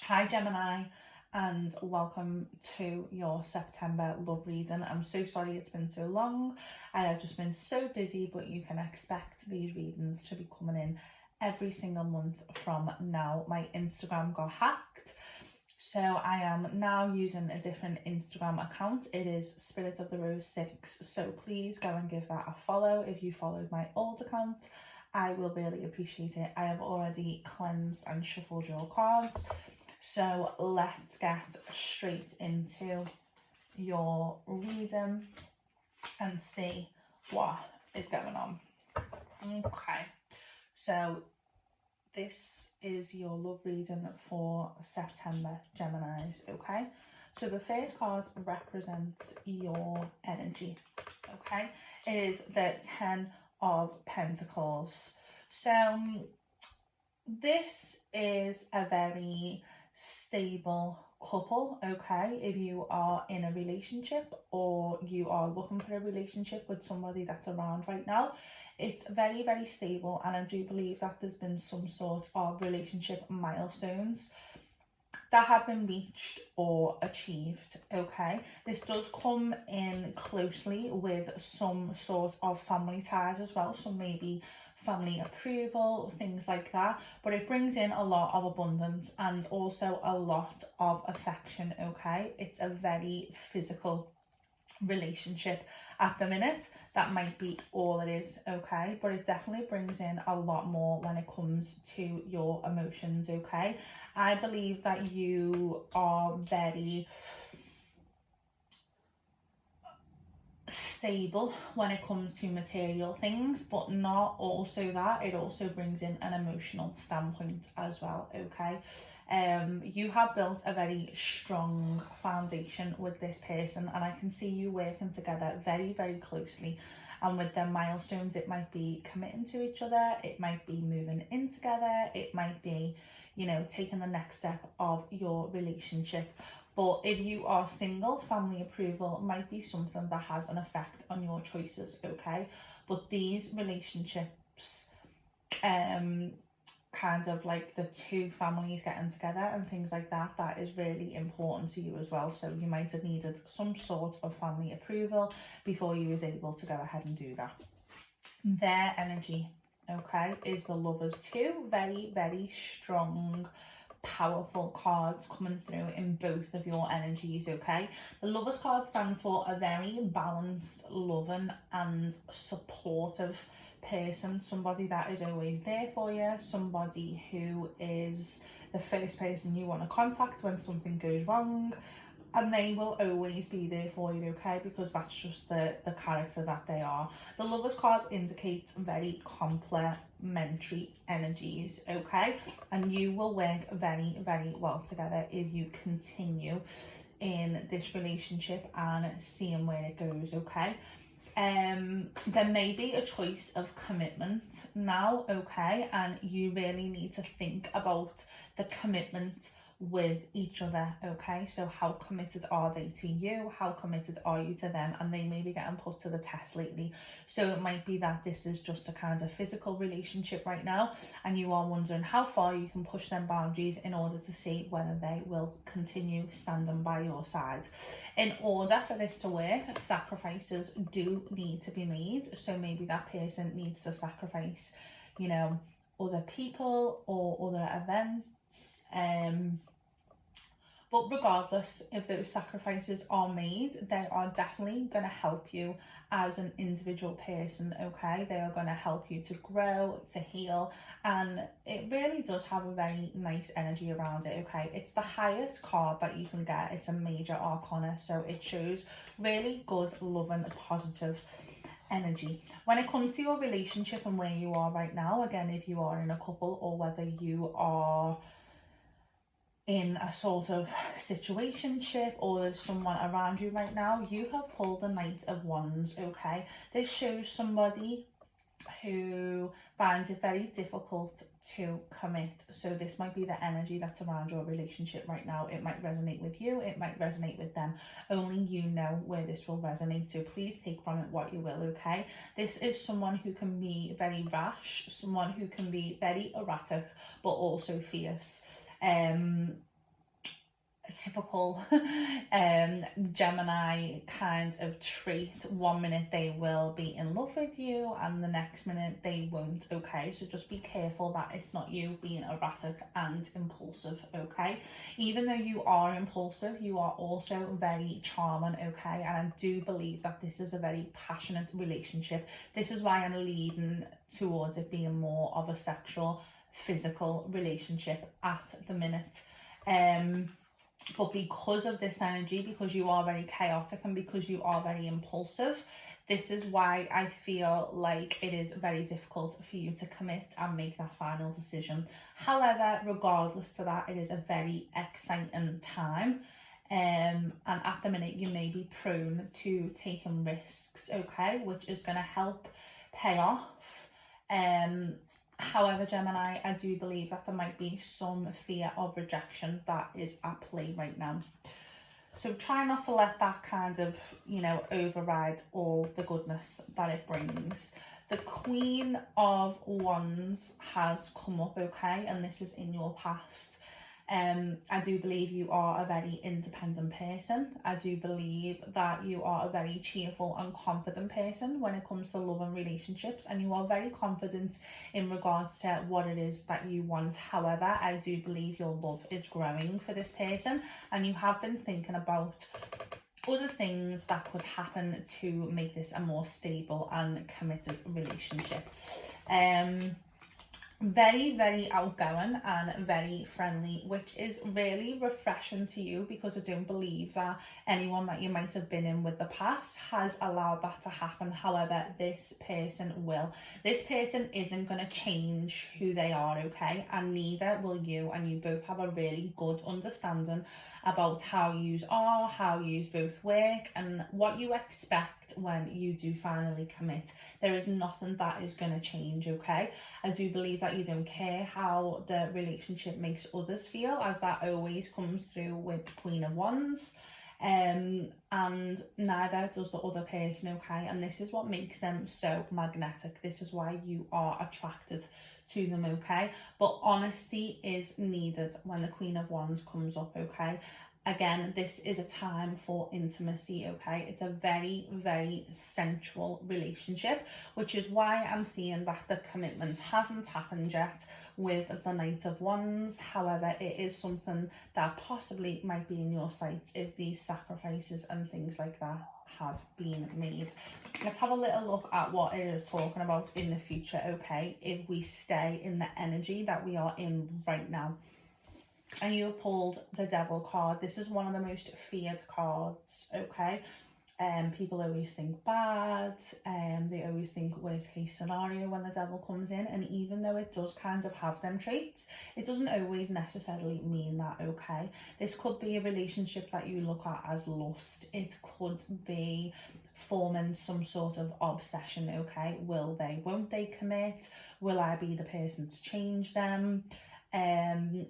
Hi Gemini, and welcome to your September love reading. I'm so sorry it's been so long. I have just been so busy, but you can expect these readings to be coming in every single month from now. My Instagram got hacked, so I am now using a different Instagram account. It is Spirit of the Rose 6, so please go and give that a follow. If you followed my old account, I will really appreciate it. I have already cleansed and shuffled your cards. So let's get straight into your reading and see what is going on. Okay, so this is your love reading for September, Geminis, okay? So the first card represents your energy, okay? It is the 10 of Pentacles. So this is a very stable couple, okay? If you are in a relationship or you are looking for a relationship with somebody that's around right now, it's very, very stable, and I do believe that there's been some sort of relationship milestones that have been reached or achieved, okay? This does come in closely with some sort of family ties as well, so maybe family approval, things like that, but it brings in a lot of abundance and also a lot of affection, okay? It's a very physical relationship at the minute. That might be all it is, okay? But it definitely brings in a lot more when it comes to your emotions, okay? I believe that you are very stable when it comes to material things, but not also that, it also brings in an emotional standpoint as well, okay? You have built a very strong foundation with this person, and I can see you working together very, very closely. And with the milestones, it might be committing to each other, it might be moving in together, it might be, you know, taking the next step of your relationship. But if you are single, family approval might be something that has an effect on your choices, okay? But these relationships, kind of like the two families getting together and things like that, that is really important to you as well. So you might have needed some sort of family approval before you was able to go ahead and do that. Their energy, okay, is the Lovers too. Very, very strong, powerful cards coming through in both of your energies, okay? The Lovers card stands for a very balanced, loving and supportive person, somebody that is always there for you, somebody who is the first person you want to contact when something goes wrong, and they will always be there for you, okay? Because that's just the character that they are. The Lovers card indicates very complementary energies, okay? And you will work very, very well together if you continue in this relationship and seeing where it goes, okay? There may be a choice of commitment now, okay? And you really need to think about the commitment with each other, okay? So how committed are they to you? How committed are you to them? And they may be getting put to the test lately. So it might be that this is just a kind of physical relationship right now, and you are wondering how far you can push them boundaries in order to see whether they will continue standing by your side. In order for this to work, sacrifices do need to be made. So maybe that person needs to sacrifice, you know, other people or other events, but regardless if those sacrifices are made, they are definitely going to help you as an individual person, okay? They are going to help you to grow, to heal, and it really does have a very nice energy around it, okay? It's the highest card that you can get. It's a major arcana, so it shows really good, loving, positive energy. When it comes to your relationship and where you are right now, again, if you are in a couple or whether you are in a sort of situationship or there's someone around you right now, you have pulled the Knight of Wands, okay? This shows somebody who finds it very difficult to commit. So this might be the energy that's around your relationship right now. It might resonate with you, it might resonate with them. Only you know where this will resonate to. Please take from it what you will, okay? This is someone who can be very rash, someone who can be very erratic, but also fierce. typical Gemini kind of trait. One minute they will be in love with you and the next minute they won't, okay? So just be careful that it's not you being erratic and impulsive, okay? Even though you are impulsive, you are also very charming, okay? And I do believe that this is a very passionate relationship. This is why I'm leading towards it being more of a sexual, physical relationship at the minute. But because of this energy, because you are very chaotic and because you are very impulsive, this is why I feel like it is very difficult for you to commit and make that final decision. However, regardless to that, it is a very exciting time. And at the minute you may be prone to taking risks, okay, which is going to help pay off. However, Gemini, I do believe that there might be some fear of rejection that is at play right now. So try not to let that kind of, you know, override all the goodness that it brings. The Queen of Wands has come up, okay, and this is in your past. I do believe you are a very independent person. I do believe that you are a very cheerful and confident person when it comes to love and relationships, and you are very confident in regards to what it is that you want. However, I do believe your love is growing for this person, and you have been thinking about other things that could happen to make this a more stable and committed relationship. Very, very outgoing and very friendly, which is really refreshing to you, because I don't believe that anyone that you might have been in with the past has allowed that to happen. However, this person will. This person isn't going to change who they are, okay, and neither will you, and you both have a really good understanding about how yous are, how yous both work, and what you expect when you do finally commit. There is nothing that is going to change, okay? I do believe that you don't care how the relationship makes others feel, as that always comes through with Queen of Wands. And neither does the other person, okay? And this is what makes them so magnetic. This is why you are attracted to them, okay? But honesty is needed when the Queen of Wands comes up, okay? Again, this is a time for intimacy, okay? It's a very, very sensual relationship, which is why I'm seeing that the commitment hasn't happened yet with the Knight of Wands. However, it is something that possibly might be in your sights if these sacrifices and things like that have been made. Let's have a little look at what it is talking about in the future, okay? If we stay in the energy that we are in right now. And you have pulled the Devil card. This is one of the most feared cards, okay? People always think bad, they always think worst case scenario when the Devil comes in, and even though it does kind of have them traits, it doesn't always necessarily mean that, okay? This could be a relationship that you look at as lust. It could be forming some sort of obsession, okay? Will they, won't they commit? Will I be the person to change them? And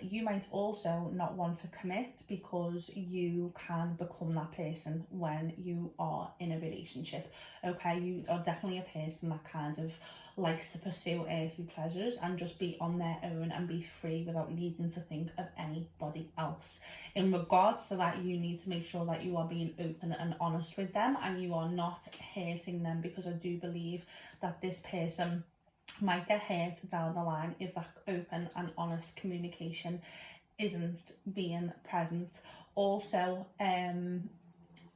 you might also not want to commit because you can become that person when you are in a relationship, okay? You are definitely a person that kind of likes to pursue earthly pleasures and just be on their own and be free without needing to think of anybody else. In regards to that, you need to make sure that you are being open and honest with them and you are not hurting them, because I do believe that this person might get hurt down the line if that open and honest communication isn't being present. Also,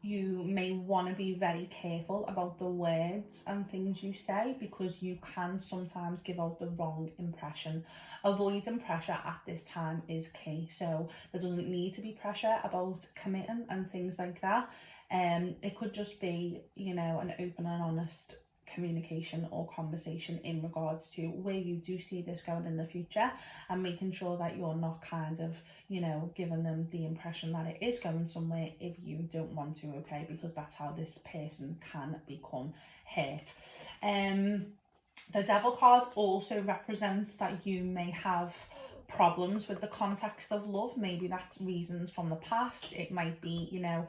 you may want to be very careful about the words and things you say, because you can sometimes give out the wrong impression. Avoiding pressure at this time is key. So there doesn't need to be pressure about committing and things like that. It could just be, you know, an open and honest communication or conversation in regards to where you do see this going in the future, and making sure that you're not kind of, you know, giving them the impression that it is going somewhere if you don't want to, okay? Because that's how this person can become hurt. The Devil card also represents that you may have problems with the context of love. Maybe that's reasons from the past. It might be, you know,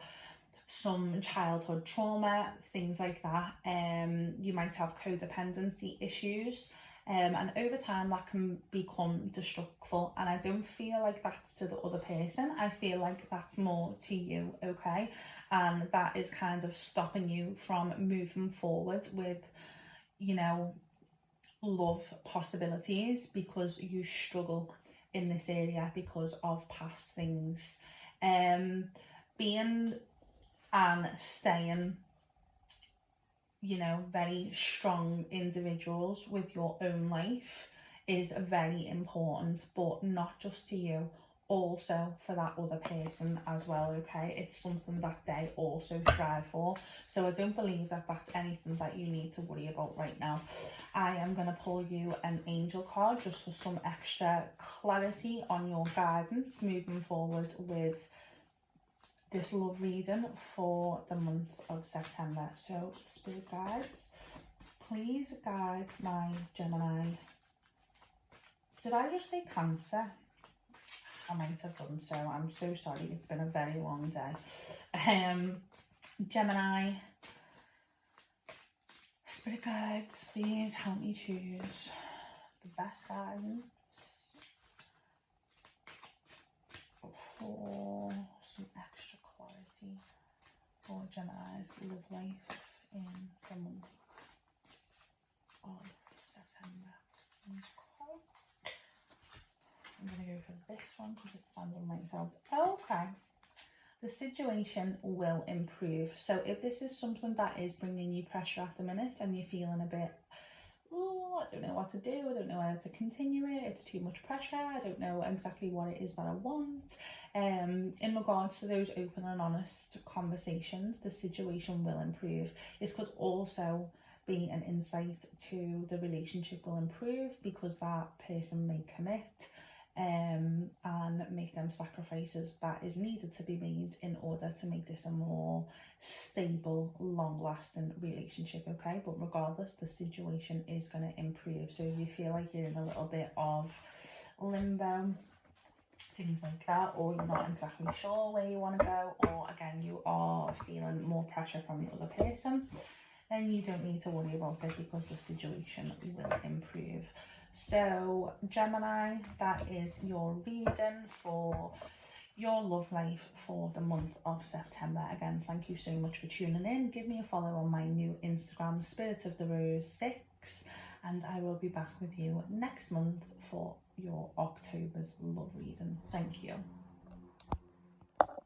some childhood trauma, things like that. You might have codependency issues. And over time that can become destructive, and I don't feel like that's to the other person. I feel like that's more to you, okay? And that is kind of stopping you from moving forward with, you know, love possibilities, because you struggle in this area because of past things. Being and staying, you know, very strong individuals with your own life is very important, but not just to you, also for that other person as well, okay? It's something that they also strive for. So I don't believe that that's anything that you need to worry about right now. I am going to pull you an angel card just for some extra clarity on your guidance moving forward with this love reading for the month of September. So spirit guides, please guide my Gemini. Did I just say Cancer? I might have done so. I'm so sorry. It's been a very long day. Gemini, spirit guides, please help me choose the best guidance for some extra clarity for Gemini's love life in the month of September. I'm going to go for this one because it's standing myself. Okay. The situation will improve. So if this is something that is bringing you pressure at the minute and you're feeling a bit, oh, I don't know what to do, I don't know how to continue it, it's too much pressure, I don't know exactly what it is that I want. In regards to those open and honest conversations, the situation will improve. This could also be an insight to the relationship will improve because that person may commit and make them sacrifices that is needed to be made in order to make this a more stable, long-lasting relationship, okay? But regardless, the situation is going to improve. So if you feel like you're in a little bit of limbo, things like that, or you're not exactly sure where you want to go, or again you are feeling more pressure from the other person, then you don't need to worry about it because the situation will improve. So Gemini, that is your reading for your love life for the month of September. Again, thank you so much for tuning in. Give me a follow on my new Instagram, Spirit of the Rose 6, and I will be back with you next month for your October's love reading. Thank you.